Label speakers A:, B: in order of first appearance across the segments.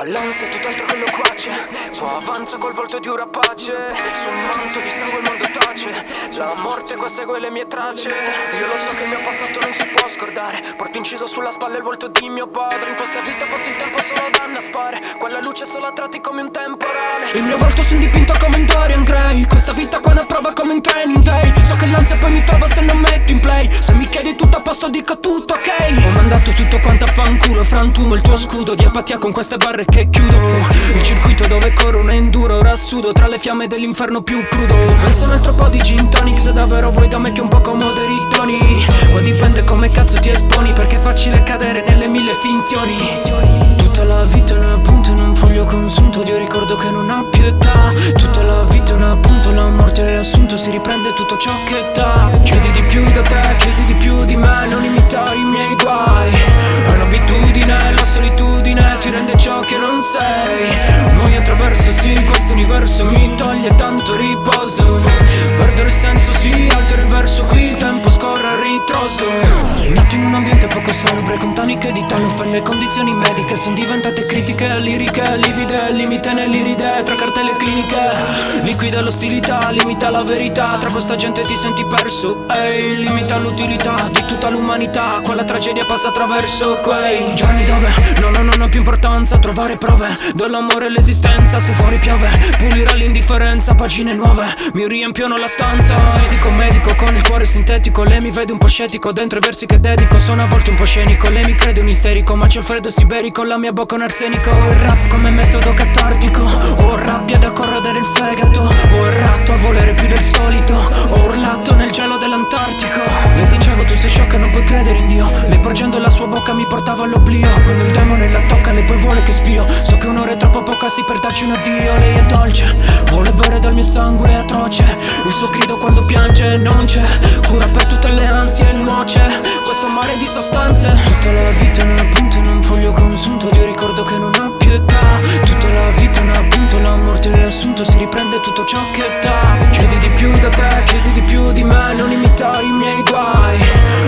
A: l'ansia è tutt'altro che loquace. Poi avanza col volto di un rapace. Sul manto di sangue il mondo tace. La morte qua segue le mie tracce. Io lo so che il mio passato non si può scordare. Porto inciso sulla spalla il volto di mio padre. In questa vita passa il tempo solo ad annaspare. Quella luce solo a tratti come un temporale. Il mio volto su un dipinto come un Dorian Gray. Questa vita qua è una prova come un training day. So che l'ansia poi mi trova se non metto in play. Se mi chiedi tutto a posto dico tutto ok. Ho mandato tutto quanto a fanculo. Frantumo il tuo scudo di apatia con queste barre che chiudo. Il circuito dove corro un enduro. Ora sudo tra le fiamme dell'inferno più crudo. Penso un altro po' di gin tonic. Se davvero vuoi da me che un po' comoderi toni. Poi dipende come cazzo ti esponi. Perché è facile cadere nelle mille finzioni. Tutta la vita è un appunto in un foglio consunto. Dio ricordo che non ha pietà. Tutta la vita è un appunto. La morte è riassunto. Si riprende tutto ciò che dà. Chiedi di più da te, chiedi di più di me. Non imitare i miei guai. È un'abitudine, la solitudine ti rende ciò che non sei. Noi attraverso sì, questo universo mi toglie tanto riposo. Perdo il senso sì, altero il verso qui, il tempo scorre a ritroso. Nato in un ambiente poco salubre, con toniche di talofen. Le condizioni mediche sono diventate critiche, liriche, livide, limite nell'iride. Tra cartelle cliniche, liquida l'ostilità, limita la verità. Tra questa gente ti senti perso, ehi, limita l'utilità di tutta l'umanità. Quella tragedia passa attraverso quei giorni dove non ha più importanza trovare prove dell'amore e l'esistenza. Se fuori piove, pulirà l'indifferenza. Pagine nuove mi riempiono la stanza. Medico con il cuore sintetico. Lei mi vede un po' scettico dentro i versi che dedico. Sono a volte un po' scenico, lei mi crede un isterico. Ma c'è il freddo siberico, la mia bocca un arsenico. Il rap come metodo catartico. Ho rabbia da corrodere il fegato. Ho errato a volere più del solito. Ho urlato nel gelo dell'Antartico. Le dicevo tu sei sciocca, non puoi credere in Dio. Lei porgendo la sua bocca mi portava all'oblio. Quando il demone la tocca lei poi vuole che spio. So che un'ora è troppo poca sì per darci un addio. Lei è dolce, vuole bere dal mio sangue, è atroce. Il suo grido quando piange non c'è cura per tutte le ansie e il nuoce. Questo mare di sostanze. Tutta la vita è un appunto in un foglio consunto. Dio ricordo che non ha pietà. Tutta la vita è un appunto. La morte è riassunto. Si riprende tutto ciò che dà. Chiedi di più da te, chiedi di più di me. Non imitare i miei guai.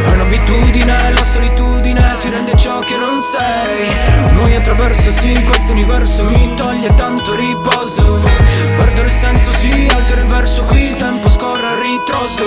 A: È un'abitudine, la solitudine ti rende ciò che non sei. Noi attraverso sì, questo universo mi toglie tanto riposo. Perdo il senso sì, altero il verso qui, il tempo scorre a ritroso.